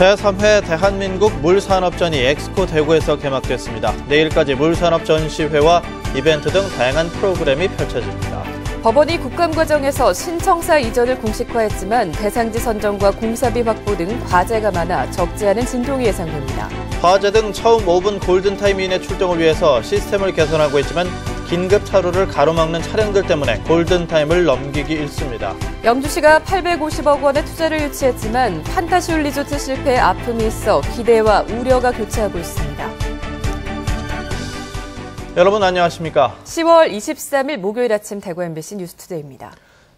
제3회 대한민국 물산업전이 엑스코 대구에서 개막됐습니다. 내일까지 물산업 전시회와 이벤트 등 다양한 프로그램이 펼쳐집니다. 법원이 국감 과정에서 신청사 이전을 공식화했지만 대상지 선정과 공사비 확보 등 과제가 많아 적지 않은 진통이 예상됩니다. 화재 등 처음 5분 골든타임 이내 출동을 위해서 시스템을 개선하고 있지만 긴급 차로를 가로막는 차량들 때문에 골든타임을 넘기기 일쑤입니다. 영주시가 850억 원의 투자를 유치했지만 판타시울 리조트 실패에 아픔이 있어 기대와 우려가 교차하고 있습니다. 여러분 안녕하십니까? 10월 23일 목요일 아침 대구 MBC 뉴스투데이입니다.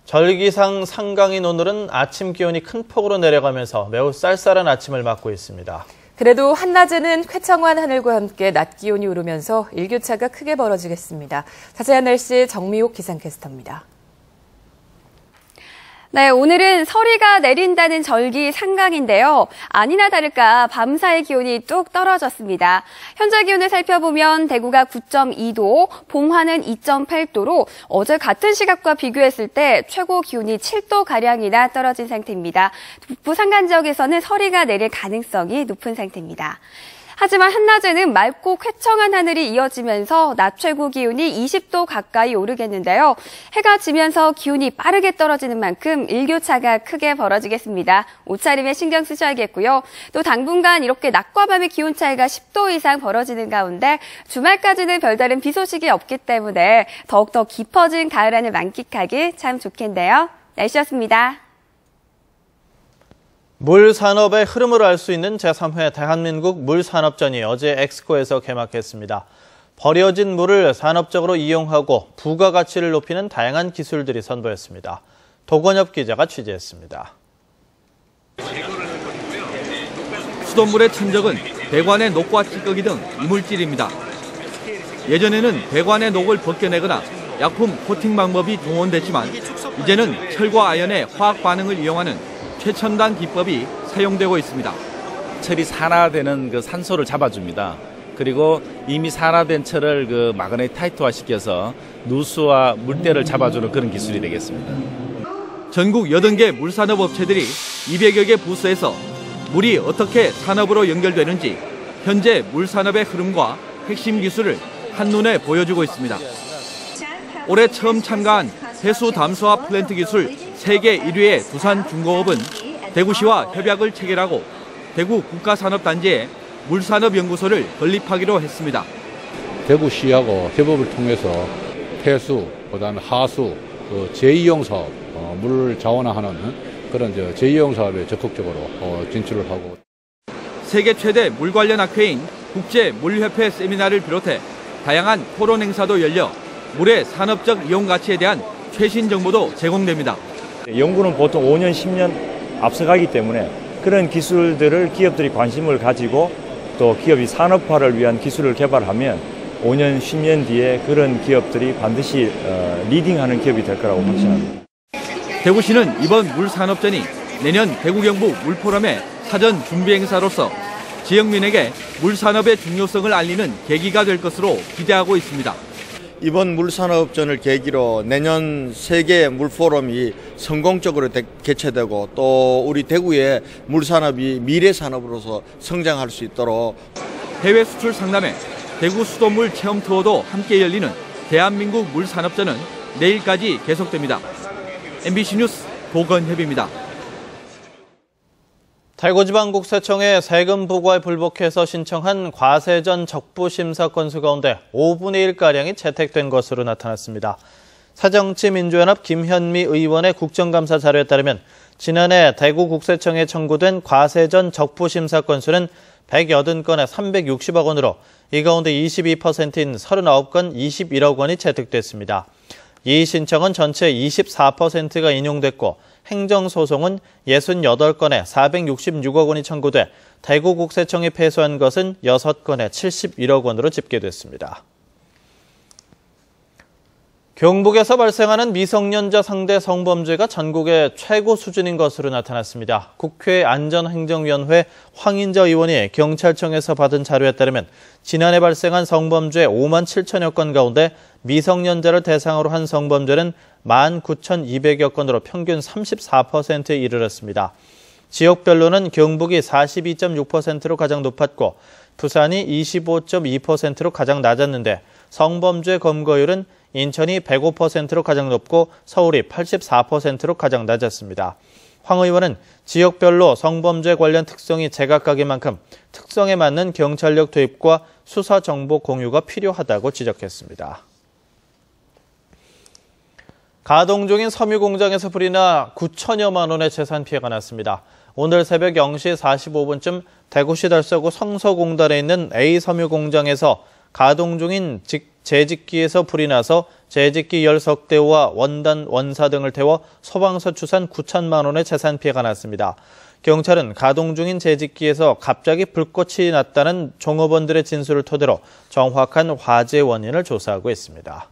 절기상 상강인 오늘은 아침 기온이 큰 폭으로 내려가면서 매우 쌀쌀한 아침을 맞고 있습니다. 그래도 한낮에는 쾌청한 하늘과 함께 낮 기온이 오르면서 일교차가 크게 벌어지겠습니다. 자세한 날씨 정미옥 기상캐스터입니다. 네, 오늘은 서리가 내린다는 절기 상강인데요. 아니나 다를까 밤사이 기온이 뚝 떨어졌습니다. 현재 기온을 살펴보면 대구가 9.2도, 봉화는 2.8도로 어제 같은 시각과 비교했을 때 최고 기온이 7도가량이나 떨어진 상태입니다. 북부 산간 지역에서는 서리가 내릴 가능성이 높은 상태입니다. 하지만 한낮에는 맑고 쾌청한 하늘이 이어지면서 낮 최고 기온이 20도 가까이 오르겠는데요. 해가 지면서 기온이 빠르게 떨어지는 만큼 일교차가 크게 벌어지겠습니다. 옷차림에 신경 쓰셔야겠고요. 또 당분간 이렇게 낮과 밤의 기온 차이가 10도 이상 벌어지는 가운데 주말까지는 별다른 비 소식이 없기 때문에 더욱더 깊어진 가을 하늘 만끽하기 참 좋겠네요. 날씨였습니다. 물산업의 흐름을 알 수 있는 제3회 대한민국 물산업전이 어제 엑스코에서 개막했습니다. 버려진 물을 산업적으로 이용하고 부가가치를 높이는 다양한 기술들이 선보였습니다. 도건엽 기자가 취재했습니다. 수돗물의 천적은 배관의 녹과 찌꺼기 등 이물질입니다. 예전에는 배관의 녹을 벗겨내거나 약품 코팅 방법이 동원됐지만 이제는 철과 아연의 화학 반응을 이용하는 최첨단 기법이 사용되고 있습니다. 철이 산화되는 그 산소를 잡아줍니다. 그리고 이미 산화된 철을 마그네타이트화 시켜서 누수와 물때를 잡아주는 그런 기술이 되겠습니다. 전국 80개 물산업 업체들이 200여 개 부서에서 물이 어떻게 산업으로 연결되는지 현재 물산업의 흐름과 핵심 기술을 한눈에 보여주고 있습니다. 올해 처음 참가한 해수 담수화 플랜트 기술 세계 1위의 두산중공업은 대구시와 협약을 체결하고 대구 국가산업단지에 물산업연구소를 건립하기로 했습니다. 대구시하고 협업을 통해서 폐수, 그다음에 하수, 재이용 사업, 물을 자원화하는 그런 재이용 사업에 적극적으로 진출을 하고. 세계 최대 물 관련 학회인 국제물협회 세미나를 비롯해 다양한 토론 행사도 열려 물의 산업적 이용 가치에 대한 최신 정보도 제공됩니다. 연구는 보통 5년, 10년 앞서가기 때문에 그런 기술들을 기업들이 관심을 가지고 또 기업이 산업화를 위한 기술을 개발하면 5년, 10년 뒤에 그런 기업들이 반드시 리딩하는 기업이 될 거라고 확신합니다. 대구시는 이번 물산업전이 내년 대구 경북 물포럼의 사전 준비 행사로서 지역민에게 물산업의 중요성을 알리는 계기가 될 것으로 기대하고 있습니다. 이번 물산업전을 계기로 내년 세계 물포럼이 성공적으로 개최되고 또 우리 대구의 물산업이 미래산업으로서 성장할 수 있도록 해외 수출 상담회, 대구 수돗물 체험 투어도 함께 열리는 대한민국 물산업전은 내일까지 계속됩니다. MBC 뉴스 도건협입니다. 대구지방국세청에 세금 부과에 불복해서 신청한 과세전 적부심사 건수 가운데 5분의 1가량이 채택된 것으로 나타났습니다. 새정치민주연합 김현미 의원의 국정감사 자료에 따르면 지난해 대구국세청에 청구된 과세전 적부심사 건수는 180건에 360억 원으로 이 가운데 22%인 39건 21억 원이 채택됐습니다. 이 신청은 전체 24%가 인용됐고 행정소송은 68건에 466억 원이 청구돼 대구국세청이 패소한 것은 6건에 71억 원으로 집계됐습니다. 경북에서 발생하는 미성년자 상대 성범죄가 전국의 최고 수준인 것으로 나타났습니다. 국회 안전행정위원회 황인자 의원이 경찰청에서 받은 자료에 따르면 지난해 발생한 성범죄 5만 7천여 건 가운데 미성년자를 대상으로 한 성범죄는 19,200여 건으로 평균 34%에 이르렀습니다. 지역별로는 경북이 42.6%로 가장 높았고 부산이 25.2%로 가장 낮았는데 성범죄 검거율은 인천이 105%로 가장 높고 서울이 84%로 가장 낮았습니다. 황 의원은 지역별로 성범죄 관련 특성이 제각각인 만큼 특성에 맞는 경찰력 도입과 수사 정보 공유가 필요하다고 지적했습니다. 가동 중인 섬유 공장에서 불이 나 9천여만 원의 재산 피해가 났습니다. 오늘 새벽 0시 45분쯤 대구시 달서구 성서공단에 있는 A 섬유 공장에서 가동 중인 제직기에서 불이 나서 제직기 10석대와 원단, 원사 등을 태워 소방서 추산 9천만 원의 재산 피해가 났습니다. 경찰은 가동 중인 제직기에서 갑자기 불꽃이 났다는 종업원들의 진술을 토대로 정확한 화재 원인을 조사하고 있습니다.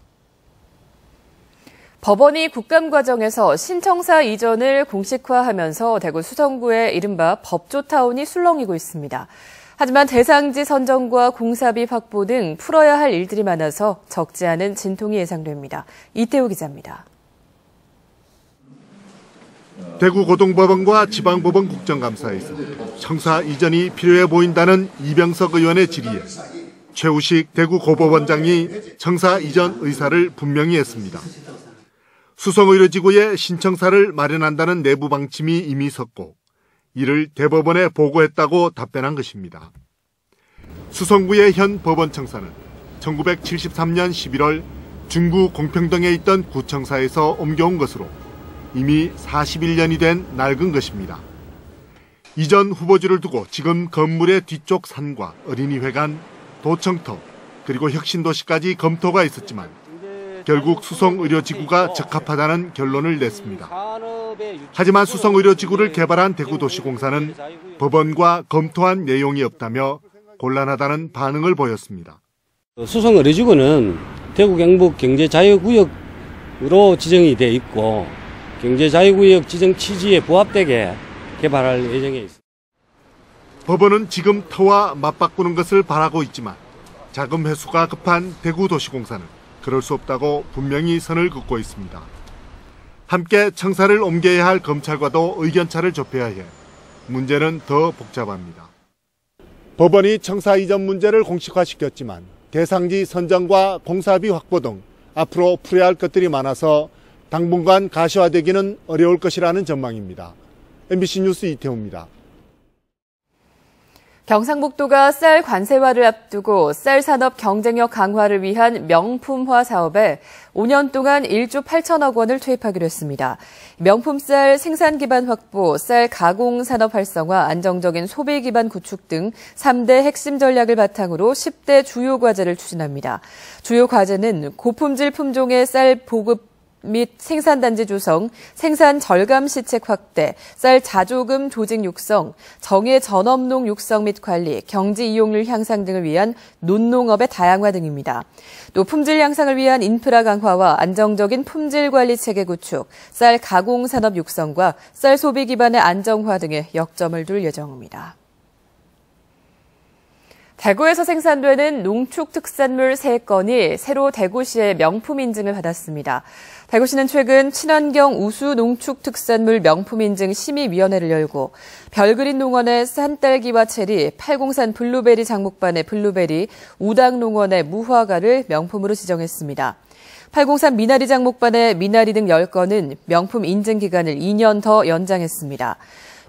법원이 국감 과정에서 신청사 이전을 공식화하면서 대구 수성구의 이른바 법조타운이 술렁이고 있습니다. 하지만 대상지 선정과 공사비 확보 등 풀어야 할 일들이 많아서 적지 않은 진통이 예상됩니다. 이태우 기자입니다. 대구고등법원과 지방법원 국정감사에서 청사 이전이 필요해 보인다는 이병석 의원의 질의에 최우식 대구고법원장이 청사 이전 의사를 분명히 했습니다. 수성의료지구에 신청사를 마련한다는 내부 방침이 이미 섰고 이를 대법원에 보고했다고 답변한 것입니다. 수성구의 현 법원 청사는 1973년 11월 중구 공평동에 있던 구청사에서 옮겨온 것으로 이미 41년이 된 낡은 것입니다. 이전 후보지를 두고 지금 건물의 뒤쪽 산과 어린이회관, 도청터, 그리고 혁신도시까지 검토가 있었지만 결국 수성의료지구가 적합하다는 결론을 냈습니다. 하지만 수성의료지구를 개발한 대구도시공사는 법원과 검토한 내용이 없다며 곤란하다는 반응을 보였습니다. 수성의료지구는 대구 경북 경제자유구역으로 지정이 돼 있고 경제자유구역 지정 취지에 부합되게 개발할 예정에 있습니다. 법원은 지금 터와 맞바꾸는 것을 바라고 있지만 자금 회수가 급한 대구도시공사는 그럴 수 없다고 분명히 선을 긋고 있습니다. 함께 청사를 옮겨야 할 검찰과도 의견차를 좁혀야 해 문제는 더 복잡합니다. 법원이 청사 이전 문제를 공식화시켰지만 대상지 선정과 공사비 확보 등 앞으로 풀어야 할 것들이 많아서 당분간 가시화되기는 어려울 것이라는 전망입니다. MBC 뉴스 이태우입니다. 경상북도가 쌀 관세화를 앞두고 쌀 산업 경쟁력 강화를 위한 명품화 사업에 5년 동안 1조 8천억 원을 투입하기로 했습니다. 명품 쌀 생산 기반 확보, 쌀 가공 산업 활성화, 안정적인 소비 기반 구축 등 3대 핵심 전략을 바탕으로 10대 주요 과제를 추진합니다. 주요 과제는 고품질 품종의 쌀 보급 및 생산단지 조성, 생산 절감 시책 확대, 쌀 자조금 조직 육성, 정예 전업농 육성 및 관리, 경지 이용률 향상 등을 위한 논농업의 다양화 등입니다. 또 품질 향상을 위한 인프라 강화와 안정적인 품질 관리 체계 구축, 쌀 가공 산업 육성과 쌀 소비 기반의 안정화 등에 역점을 둘 예정입니다. 대구에서 생산되는 농축 특산물 3건이 새로 대구시의 명품 인증을 받았습니다. 대구시는 최근 친환경 우수 농축 특산물 명품 인증 심의위원회를 열고 별그린 농원의 산딸기와 체리, 팔공산 블루베리 장목반의 블루베리, 우당 농원의 무화과를 명품으로 지정했습니다. 팔공산 미나리 장목반의 미나리 등 10건은 명품 인증 기간을 2년 더 연장했습니다.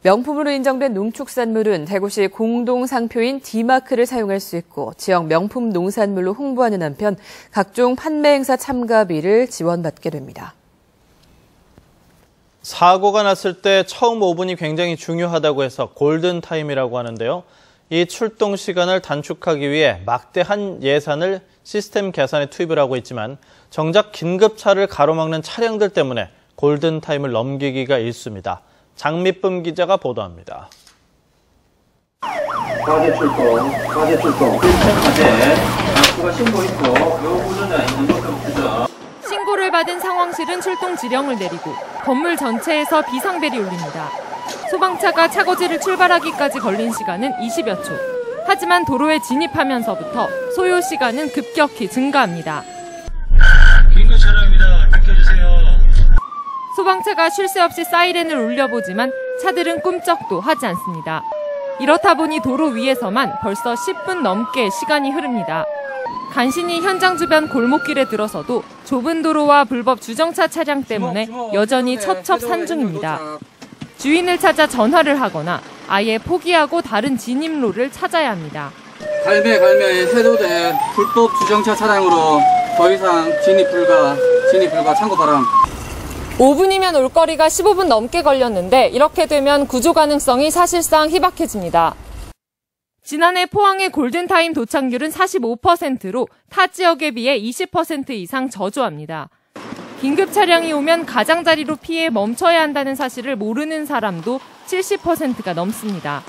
명품으로 인정된 농축산물은 대구시 공동상표인 D마크를 사용할 수 있고 지역 명품 농산물로 홍보하는 한편 각종 판매 행사 참가비를 지원받게 됩니다. 사고가 났을 때 처음 5분이 굉장히 중요하다고 해서 골든타임이라고 하는데요. 이 출동 시간을 단축하기 위해 막대한 예산을 시스템 개선에 투입을 하고 있지만 정작 긴급차를 가로막는 차량들 때문에 골든타임을 넘기기가 일쑤입니다. 장미쁨 기자가 보도합니다. 과제 출동. 과제. 단수가 신고 있고 요구조자 있는 것금 추적. 신고를 받은 상황실은 출동 지령을 내리고 건물 전체에서 비상벨이 울립니다. 소방차가 차고지를 출발하기까지 걸린 시간은 20여 초. 하지만 도로에 진입하면서부터 소요 시간은 급격히 증가합니다. 긴급 차량입니다. 비켜주세요. 소방차가 쉴 새 없이 사이렌을 울려보지만 차들은 꿈쩍도 하지 않습니다. 이렇다 보니 도로 위에서만 벌써 10분 넘게 시간이 흐릅니다. 간신히 현장 주변 골목길에 들어서도 좁은 도로와 불법 주정차 차량 때문에 여전히 첩첩산중입니다. 주인을 찾아 전화를 하거나 아예 포기하고 다른 진입로를 찾아야 합니다. 갈매 해도 돼. 불법 주정차 차량으로 더 이상 진입 불가 참고 바람. 5분이면 올 거리가 15분 넘게 걸렸는데 이렇게 되면 구조 가능성이 사실상 희박해집니다. 지난해 포항의 골든타임 도착률은 45%로 타 지역에 비해 20% 이상 저조합니다. 긴급 차량이 오면 가장자리로 피해 멈춰야 한다는 사실을 모르는 사람도 70%가 넘습니다.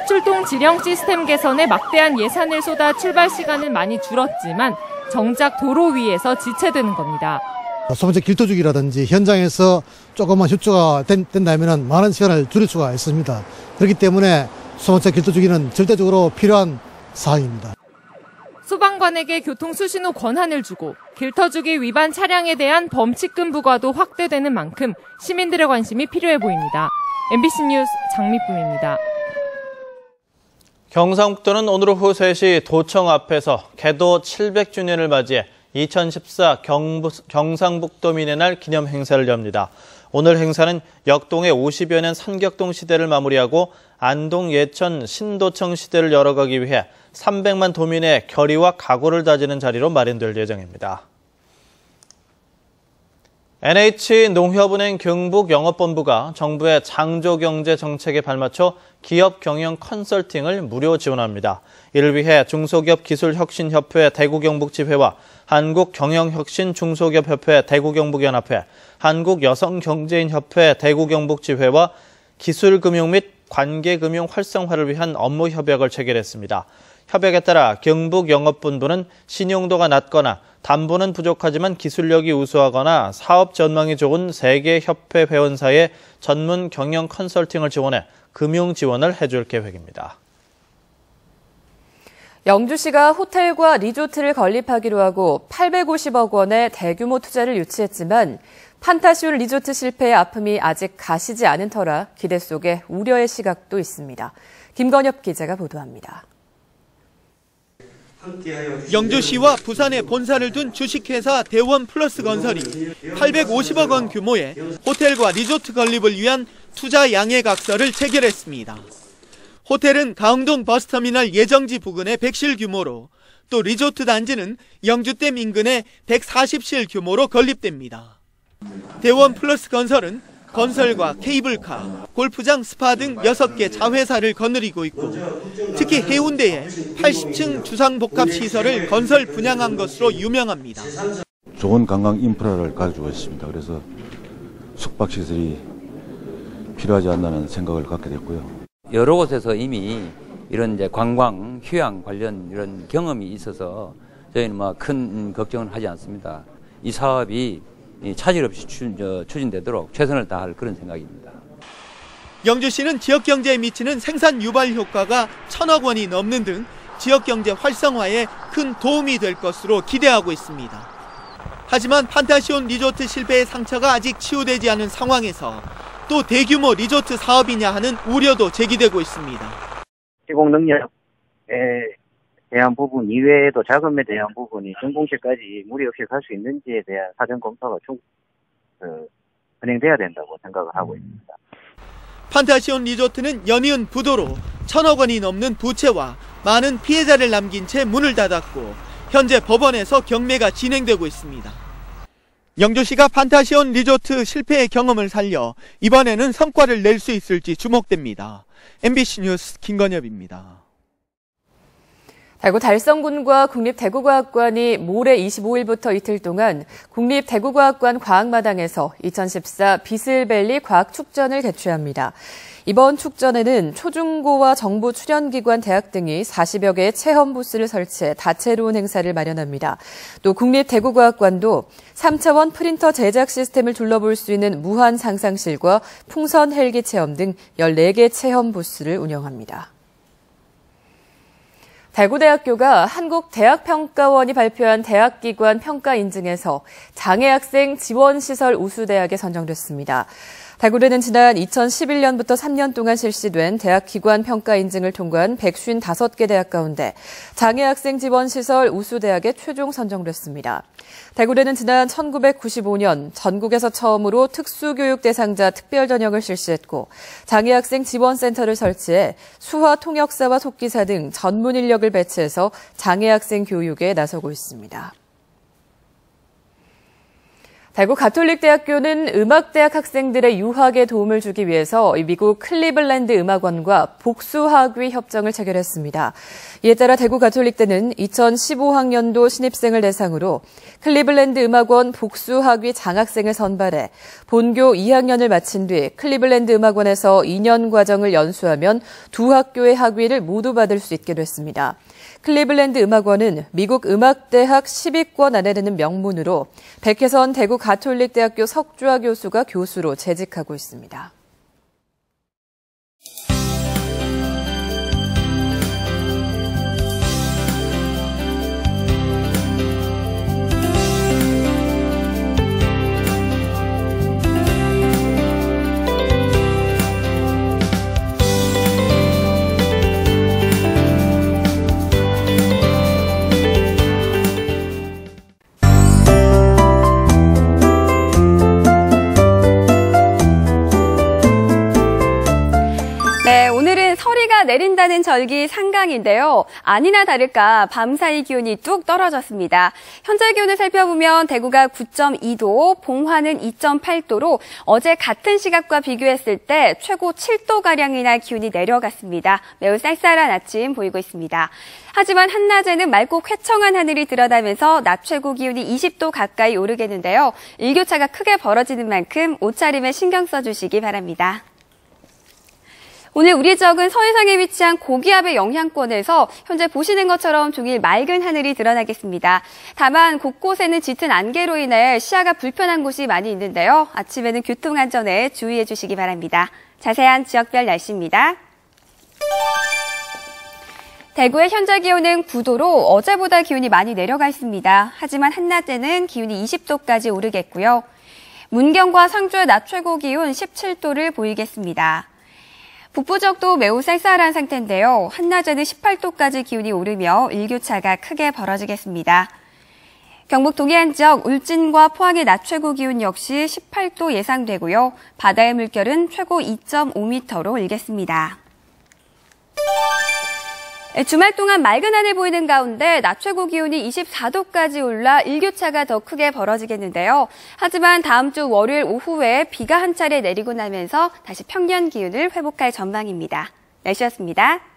출동 지령 시스템 개선에 막대한 예산을 쏟아 출발 시간은 많이 줄었지만 정작 도로 위에서 지체되는 겁니다. 소방차 길도주기라든지 현장에서 조금만 협조가 된다면 많은 시간을 줄일 수가 있습니다. 그렇기 때문에 소방차 길도주기는 절대적으로 필요한 사항입니다. 소방관에게 교통수신호 권한을 주고 길터주기 위반 차량에 대한 범칙금 부과도 확대되는 만큼 시민들의 관심이 필요해 보입니다. MBC 뉴스 장미쁨입니다. 경상북도는 오늘 오후 3시 도청 앞에서 개도 700주년을 맞이해 2014 경상북도민의 날 기념 행사를 엽니다. 오늘 행사는 역동의 50여 년 산격동 시대를 마무리하고 안동, 예천, 신도청 시대를 열어가기 위해 300만 도민의 결의와 각오를 다지는 자리로 마련될 예정입니다. NH농협은행 경북영업본부가 정부의 창조경제 정책에 발맞춰 기업 경영 컨설팅을 무료 지원합니다. 이를 위해 중소기업기술혁신협회 대구경북지회와 한국경영혁신중소기업협회 대구경북연합회, 한국여성경제인협회 대구경북지회와 기술금융 및 관계금융 활성화를 위한 업무 협약을 체결했습니다. 협약에 따라 경북영업본부는 신용도가 낮거나 담보는 부족하지만 기술력이 우수하거나 사업 전망이 좋은 3개 협회 회원사의 전문 경영 컨설팅을 지원해 금융 지원을 해줄 계획입니다. 영주시가 호텔과 리조트를 건립하기로 하고 850억 원의 대규모 투자를 유치했지만 판타시온 리조트 실패의 아픔이 아직 가시지 않은 터라 기대 속에 우려의 시각도 있습니다. 김건엽 기자가 보도합니다. 영주시와 부산에 본사를 둔 주식회사 대원플러스 건설이 850억 원 규모의 호텔과 리조트 건립을 위한 투자 양해각서를 체결했습니다. 호텔은 가흥동 버스터미널 예정지 부근의 100실 규모로 또 리조트 단지는 영주댐 인근의 140실 규모로 건립됩니다. 대원플러스 건설은 건설과 케이블카, 골프장, 스파 등 6개 자회사를 거느리고 있고 특히 해운대에 80층 주상복합시설을 건설 분양한 것으로 유명합니다. 좋은 관광 인프라를 가지고 있습니다. 그래서 숙박시설이 필요하지 않나는 생각을 갖게 됐고요. 여러 곳에서 이미 이런 이제 관광, 휴양 관련 이런 경험이 있어서 저희는 뭐 큰 걱정은 하지 않습니다. 이 사업이 차질 없이 추진되도록 최선을 다할 그런 생각입니다. 영주시는 지역경제에 미치는 생산 유발 효과가 1,000억 원이 넘는 등 지역경제 활성화에 큰 도움이 될 것으로 기대하고 있습니다. 하지만 판타시온 리조트 실패의 상처가 아직 치유되지 않은 상황에서 또 대규모 리조트 사업이냐 하는 우려도 제기되고 있습니다. 시공 능력에 대한 부분 이외에도 자금에 대한 부분이 준공시까지 무리 없이 갈 수 있는지에 대한 사전 검토가 진행돼야 된다고 생각을 하고 있습니다. 판타시온 리조트는 연이은 부도로 1,000억 원이 넘는 부채와 많은 피해자를 남긴 채 문을 닫았고 현재 법원에서 경매가 진행되고 있습니다. 영주시가 판타시온 리조트 실패의 경험을 살려 이번에는 성과를 낼 수 있을지 주목됩니다. MBC 뉴스 김건엽입니다. 대구 달성군과 국립대구과학관이 모레 25일부터 이틀 동안 국립대구과학관 과학마당에서 2014 비슬밸리 과학축전을 개최합니다. 이번 축전에는 초중고와 정부 출연기관 대학 등이 40여 개의 체험 부스를 설치해 다채로운 행사를 마련합니다. 또 국립대구과학관도 3차원 프린터 제작 시스템을 둘러볼 수 있는 무한 상상실과 풍선 헬기 체험 등 14개 체험 부스를 운영합니다. 대구대학교가 한국대학평가원이 발표한 대학기관 평가 인증에서 장애학생 지원시설 우수대학에 선정됐습니다. 대구대는 지난 2011년부터 3년 동안 실시된 대학 기관 평가 인증을 통과한 155개 대학 가운데 장애학생 지원시설 우수대학에 최종 선정됐습니다. 대구대는 지난 1995년 전국에서 처음으로 특수교육 대상자 특별전형을 실시했고 장애학생 지원센터를 설치해 수화 통역사와 속기사 등 전문 인력을 배치해서 장애학생 교육에 나서고 있습니다. 대구 가톨릭대학교는 음악대학 학생들의 유학에 도움을 주기 위해서 미국 클리블랜드 음악원과 복수학위 협정을 체결했습니다. 이에 따라 대구 가톨릭대는 2015학년도 신입생을 대상으로 클리블랜드 음악원 복수학위 장학생을 선발해 본교 2학년을 마친 뒤 클리블랜드 음악원에서 2년 과정을 연수하면 두 학교의 학위를 모두 받을 수 있게 됐습니다. 클리블랜드 음악원은 미국 음악대학 10위권 안에 드는 명문으로 백혜선 대구 가톨릭대학교 석좌 교수가 교수로 재직하고 있습니다. 네, 오늘은 서리가 내린다는 절기 상강인데요. 아니나 다를까 밤사이 기온이 뚝 떨어졌습니다. 현재 기온을 살펴보면 대구가 9.2도, 봉화는 2.8도로 어제 같은 시각과 비교했을 때 최고 7도가량이나 기온이 내려갔습니다. 매우 쌀쌀한 아침 보이고 있습니다. 하지만 한낮에는 맑고 쾌청한 하늘이 드러나면서 낮 최고 기온이 20도 가까이 오르겠는데요. 일교차가 크게 벌어지는 만큼 옷차림에 신경 써주시기 바랍니다. 오늘 우리 지역은 서해상에 위치한 고기압의 영향권에서 현재 보시는 것처럼 종일 맑은 하늘이 드러나겠습니다. 다만 곳곳에는 짙은 안개로 인해 시야가 불편한 곳이 많이 있는데요. 아침에는 교통안전에 주의해 주시기 바랍니다. 자세한 지역별 날씨입니다. 대구의 현재 기온은 9도로 어제보다 기온이 많이 내려가 있습니다. 하지만 한낮에는 기온이 20도까지 오르겠고요. 문경과 상주의 낮 최고 기온 17도를 보이겠습니다. 북부 지역도 매우 쌀쌀한 상태인데요. 한낮에는 18도까지 기온이 오르며 일교차가 크게 벌어지겠습니다. 경북 동해안 지역 울진과 포항의 낮 최고 기온 역시 18도 예상되고요. 바다의 물결은 최고 2.5m로 일겠습니다. 주말 동안 맑은 하늘 보이는 가운데 낮 최고 기온이 24도까지 올라 일교차가 더 크게 벌어지겠는데요. 하지만 다음 주 월요일 오후에 비가 한 차례 내리고 나면서 다시 평년 기온을 회복할 전망입니다. 날씨였습니다.